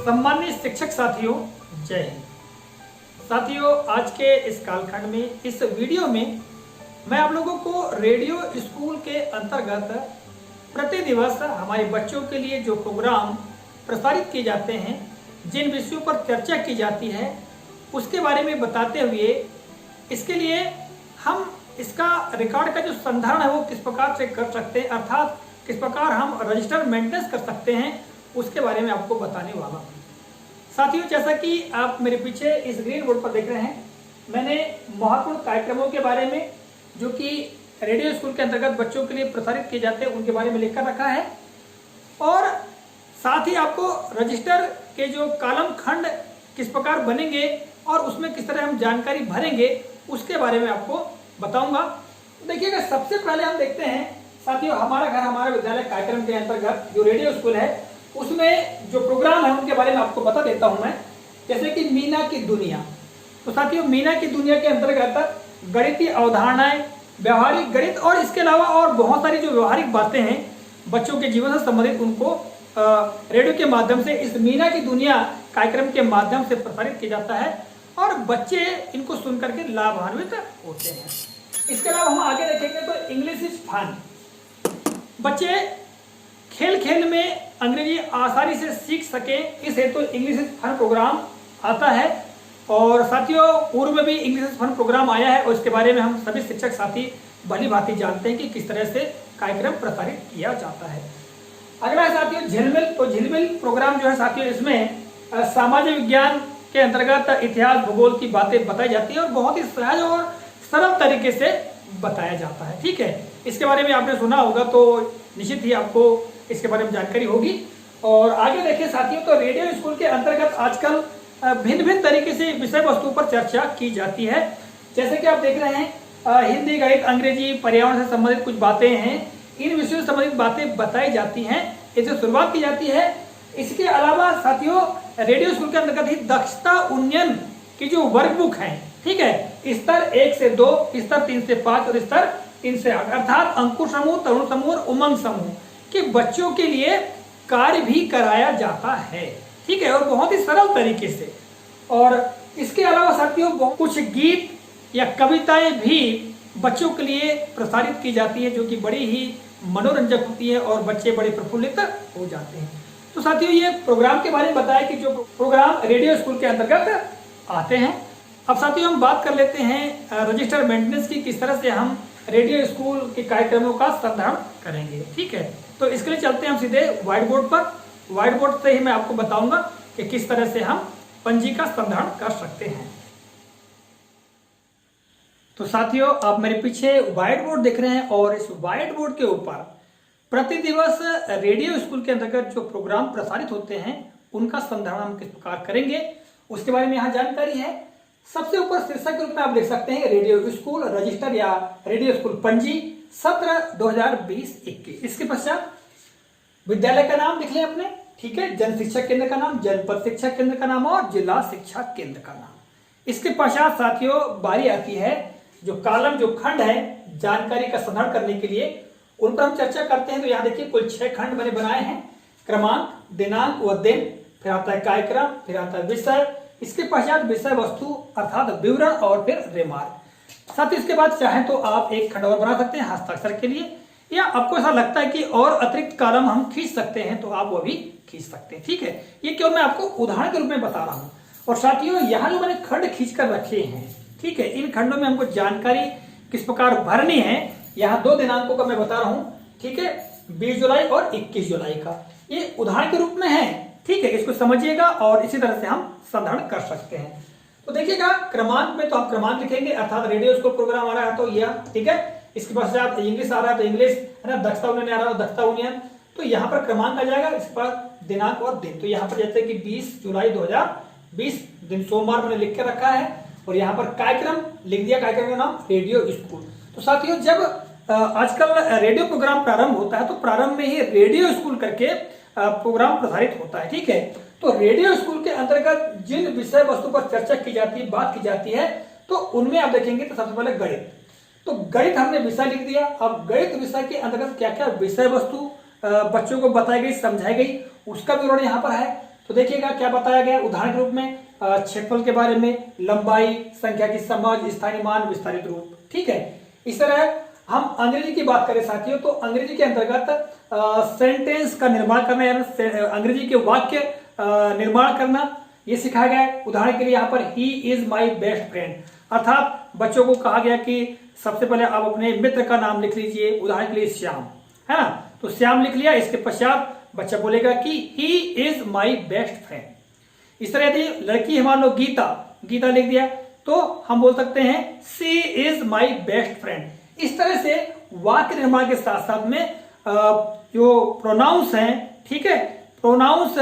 सम्मानित शिक्षक साथियों, जय हिंद। साथियों, आज के इस कालखंड में इस वीडियो में मैं आप लोगों को रेडियो स्कूल के अंतर्गत प्रति दिवस हमारे बच्चों के लिए जो प्रोग्राम प्रसारित किए जाते हैं, जिन विषयों पर चर्चा की जाती है, उसके बारे में बताते हुए इसके लिए हम इसका रिकॉर्ड का जो संधारण है वो किस प्रकार से कर सकते हैं, अर्थात किस प्रकार हम रजिस्टर मेंटेनेंस कर सकते हैं, उसके बारे में आपको बताने वाला हूँ। साथियों, जैसा कि आप मेरे पीछे इस ग्रीन बोर्ड पर देख रहे हैं, मैंने महत्वपूर्ण कार्यक्रमों के बारे में जो कि रेडियो स्कूल के अंतर्गत बच्चों के लिए प्रसारित किए जाते हैं उनके बारे में लिखकर रखा है, और साथ ही आपको रजिस्टर के जो कॉलम खंड किस प्रकार बनेंगे और उसमें किस तरह हम जानकारी भरेंगे उसके बारे में आपको बताऊंगा। देखिएगा, सबसे पहले हम देखते हैं साथियों, हमारा घर हमारा विद्यालय कार्यक्रम के अंतर्गत जो रेडियो स्कूल है उसमें जो प्रोग्राम है उनके बारे में आपको बता देता हूं मैं। जैसे कि मीना की दुनिया, तो साथियों मीना की दुनिया के अंतर्गत गणितीय अवधारणाएं, व्यवहारिक गणित और इसके अलावा और बहुत सारी जो व्यवहारिक बातें हैं बच्चों के जीवन से संबंधित, उनको रेडियो के माध्यम से इस मीना की दुनिया कार्यक्रम के माध्यम से प्रसारित किया जाता है और बच्चे इनको सुन करके लाभान्वित होते हैं। इसके अलावा हम आगे देखेंगे तो इंग्लिश इज फन। बच्चे खेल खेल में अंग्रेजी आसानी से सीख सके, इस हेतु इंग्लिश इज फन प्रोग्राम आता है। और साथियों, पूर्व में भी इंग्लिश इज फन प्रोग्राम आया है और इसके बारे में हम सभी शिक्षक साथी भली भांति जानते हैं कि किस तरह से कार्यक्रम प्रसारित किया जाता है। अगला है साथियों झिलमिल। तो झिलमिल प्रोग्राम जो है साथियों, इसमें सामाजिक विज्ञान के अंतर्गत इतिहास भूगोल की बातें बताई जाती है और बहुत ही सहज और सरल तरीके से बताया जाता है। ठीक है, इसके बारे में आपने सुना होगा तो निश्चित ही आपको इसके बारे में जानकारी होगी। और आगे देखिए साथियों, तो रेडियो स्कूल के अंतर्गत आजकल भिन्न भिन्न तरीके से विषय वस्तु पर चर्चा की जाती है। जैसे कि आप देख रहे हैं हिंदी, गणित, अंग्रेजी, पर्यावरण से संबंधित कुछ बातें हैं, इन विषयों से संबंधित बातें बताई जाती हैं, इससे शुरुआत की जाती है। इसके अलावा साथियों, रेडियो स्कूल के अंतर्गत ही दक्षता उन्नयन की जो वर्कबुक है, ठीक है, स्तर 1 से 2, स्तर 3 से 5 और स्तर 3 से 8, अर्थात अंकुर समूह, तरुण समूह और उमंग समूह के बच्चों के लिए कार्य भी कराया जाता है। ठीक है, और बहुत ही सरल तरीके से। और इसके अलावा साथियों, कुछ गीत या कविताएं भी बच्चों के लिए प्रसारित की जाती है जो कि बड़ी ही मनोरंजक होती है और बच्चे बड़े प्रफुल्लित हो जाते हैं। तो साथियों, ये प्रोग्राम के बारे में बताया कि जो प्रोग्राम रेडियो स्कूल के अंतर्गत आते हैं। अब साथियों, हम बात कर लेते हैं रजिस्टर मेंटेनेंस की, किस तरह से हम रेडियो स्कूल के कार्यक्रमों का संधारण करेंगे। ठीक है, तो इसके लिए चलते हैं हम सीधे व्हाइट बोर्ड पर। व्हाइट बोर्ड से ही मैं आपको बताऊंगा कि किस तरह से हम पंजी का संधारण कर सकते हैं। तो साथियों, आप मेरे पीछे व्हाइट बोर्ड देख रहे हैं और इस व्हाइट बोर्ड के ऊपर प्रति दिवस रेडियो स्कूल के अंतर्गत जो प्रोग्राम प्रसारित होते हैं उनका संधारण हम किस प्रकार करेंगे उसके बारे में यहाँ जानकारी है। सबसे ऊपर शीर्षक के रूप में आप देख सकते हैं रेडियो स्कूल रजिस्टर या रेडियो स्कूल पंजी सत्र 2020-21। इसके पश्चात विद्यालय का नाम लिख लें अपने, ठीक है, जन शिक्षा केंद्र का नाम, जनपद शिक्षा केंद्र का नाम और जिला शिक्षा केंद्र का नाम। इसके पश्चात साथियों बारी आती है जो कॉलम, जो खंड है जानकारी का संधारण करने के लिए, उन पर हम चर्चा करते हैं। तो यहाँ देखिए कुल 6 खंड मैंने बनाए हैं, क्रमांक, दिनांक व दिन, फिर आता है कार्यक्रम, फिर आता है विषय, इसके पश्चात विषय वस्तु अर्थात विवरण और फिर रिमार्क। साथ ही इसके बाद चाहे तो आप एक खंड और बना सकते हैं हस्ताक्षर के लिए, या आपको ऐसा लगता है कि और अतिरिक्त कॉलम हम खींच सकते हैं तो आप वो भी खींच सकते हैं। ठीक है, ये केवल मैं आपको उदाहरण के रूप में बता रहा हूँ। और साथियों, यहाँ जो मैंने खंड खींच कर रखे हैं, ठीक है, इन खंडों में हमको जानकारी किस प्रकार भरनी है, यहाँ 2 दिनांकों का मैं बता रहा हूँ, ठीक है, 20 जुलाई और 21 जुलाई का, ये उदाहरण के रूप में है। ठीक है, इसको समझिएगा और इसी तरह से हम संधारण कर सकते हैं। तो देखिएगा, क्रमांक में तो आप क्रमांक लिखेंगे, अर्थात रेडियो स्कूल प्रोग्राम आ रहा है तो यह, ठीक है, इसके पश्चात इंग्लिश आ रहा है तो इंग्लिश, है ना, दक्षता उन्नयन आ रहा है तो दक्षता उन्नयन, तो यहाँ पर क्रमांक आ जाएगा, इसके बाद दिनांक और दिन। तो यहाँ पर जैसे कि 20 जुलाई 2020 दिन सोमवार मैंने लिख के रखा है और यहाँ पर कार्यक्रम लिख दिया, कार्यक्रम का नाम रेडियो स्कूल। तो साथियों, जब आजकल रेडियो प्रोग्राम प्रारंभ होता है तो प्रारंभ में ही रेडियो स्कूल करके प्रोग्राम प्रसारित होता है। ठीक है, तो रेडियो स्कूल के अंतर्गत जिन विषय वस्तु पर चर्चा की जाती है, बात की जाती है, तो उनमें आप देखेंगे तो सबसे पहले गणित। तो गणित हमने विषय लिख दिया। अब गणित विषय के अंतर्गत क्या क्या विषय वस्तु बच्चों को बताई गई, समझाई गई, उसका विवरण यहाँ पर है। तो देखिएगा क्या बताया गया उदाहरण के रूप में, क्षेत्रफल के बारे में, लंबाई, संख्या की समझ, स्थानीय मान, विस्तारित रूप। ठीक है, इस तरह हम अंग्रेजी की बात करें साथियों, तो अंग्रेजी के अंतर्गत सेंटेंस का निर्माण करना, यानी अंग्रेजी के वाक्य निर्माण करना, ये सिखाया गया है। उदाहरण के लिए यहाँ पर he is my best friend, अर्थात बच्चों को कहा गया कि सबसे पहले आप अपने मित्र का नाम लिख लीजिए। उदाहरण के लिए श्याम, है ना, तो श्याम लिख लिया, इसके पश्चात बच्चा बोलेगा कि he is my best friend. इस तरह यदि लड़की है, मान लो गीता, गीता लिख दिया, तो हम बोल सकते हैं सी इज माई बेस्ट फ्रेंड। इस तरह से वाक्य निर्माण के साथ साथ में जो प्रोनाउंस हैं, ठीक है, प्रोनाउंस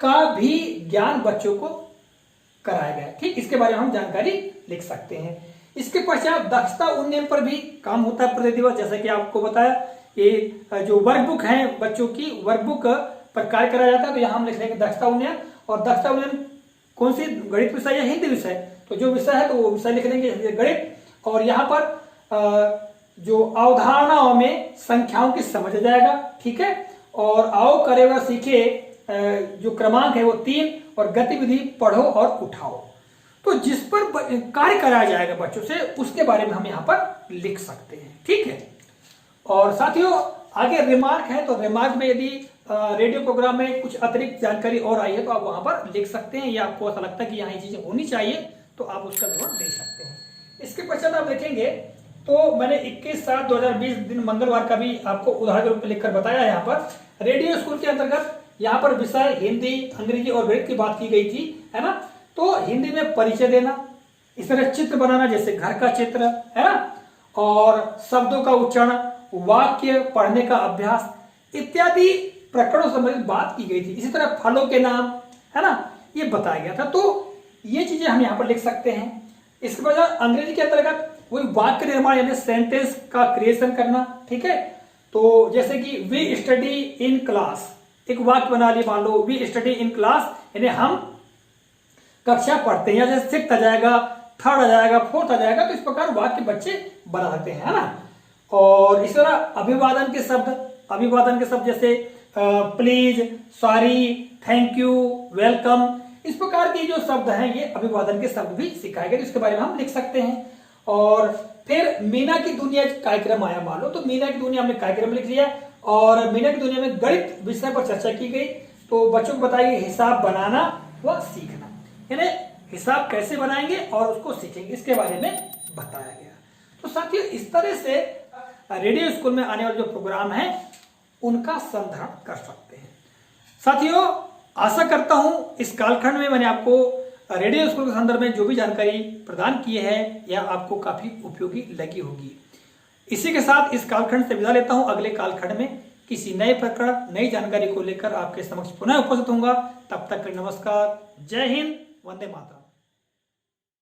का भी ज्ञान बच्चों को कराया गया। ठीक, इसके बारे में हम जानकारी लिख सकते हैं। इसके पश्चात दक्षता उन्नयन पर भी काम होता है प्रति दिवस, जैसा कि आपको बताया, ये जो वर्कबुक है बच्चों की, वर्कबुक पर कार्य कराया जाता है। तो यहाँ हम लिख लेंगे दक्षता उन्नयन, और दक्षता उन्नयन कौन सी, गणित विषय या हिंदी विषय, तो जो विषय है तो वो विषय लिख लेंगे गणित। और यहाँ पर जो अवधारणाओं में संख्याओं की समझ जाएगा, ठीक है, और आओ करेगा सीखे जो क्रमांक है वो 3, और गतिविधि पढ़ो और उठाओ। तो जिस पर कार्य कराया जाएगा बच्चों से, उसके बारे में हम यहाँ पर लिख सकते हैं। ठीक है, और साथियों आगे रिमार्क है, तो रिमार्क में यदि रेडियो प्रोग्राम में कुछ अतिरिक्त जानकारी और आई है तो आप वहां पर लिख सकते हैं, या आपको ऐसा लगता है कि यहाँ ये चीजें होनी चाहिए तो आप उसका विवरण दे सकते हैं। इसके पश्चात आप देखेंगे तो मैंने 21/7/2020 दिन मंगलवार का भी आपको उदाहरण के रूप में लिखकर बताया है। यहाँ पर रेडियो स्कूल के अंतर्गत यहाँ पर विषय हिंदी, अंग्रेजी और गणित की बात की गई थी, है ना। तो हिंदी में परिचय देना, इस तरह चित्र बनाना, जैसे घर का चित्र, है ना, और शब्दों का उच्चारण, वाक्य पढ़ने का अभ्यास इत्यादि प्रकरणों से संबंधित बात की गई थी। इसी तरह फलों के नाम, है ना, ये बताया गया था। तो ये चीजें हम यहाँ पर लिख सकते हैं। इसके बाद अंग्रेजी के अंतर्गत वही वाक्य निर्माण, यानी सेंटेंस का क्रिएशन करना। ठीक है, तो जैसे कि वी स्टडी इन क्लास, एक वाक्य बना लिया, मान लो वी स्टडी इन क्लास, यानी हम कक्षा पढ़ते हैं, जैसे सिक्स्थ आ जाएगा, थर्ड आ जाएगा, फोर्थ आ जाएगा, तो इस प्रकार वाक्य बच्चे बनाते हैं, है ना। और इस तरह अभिवादन के शब्द जैसे please, sorry, thank you, welcome, इस प्रकार के जो शब्द हैं ये अभिवादन के शब्द भी सिखाए गए, इसके बारे में हम लिख सकते हैं। और फिर मीना की दुनिया कार्यक्रम आया, मान लो, तो मीना की दुनिया हमने कार्यक्रम लिख दिया, और मीना की दुनिया में गणित विषय पर चर्चा की गई। तो बच्चों को बताइए हिसाब बनाना व सीखना, यानी हिसाब कैसे बनाएंगे और उसको सीखेंगे, इसके बारे में बताया गया। तो साथियों इस तरह से रेडियो स्कूल में आने वाले जो प्रोग्राम है उनका संधारण कर सकते हैं। साथियों आशा करता हूं इस कालखंड में मैंने आपको रेडियो स्कूल के संदर्भ में जो भी जानकारी प्रदान की है यह आपको काफी उपयोगी लगी होगी। इसी के साथ इस कालखंड से विदा लेता हूं। अगले कालखंड में किसी नए प्रकरण, नई जानकारी को लेकर आपके समक्ष पुनः उपस्थित होऊंगा। तब तक नमस्कार, जय हिंद, वंदे मातरम।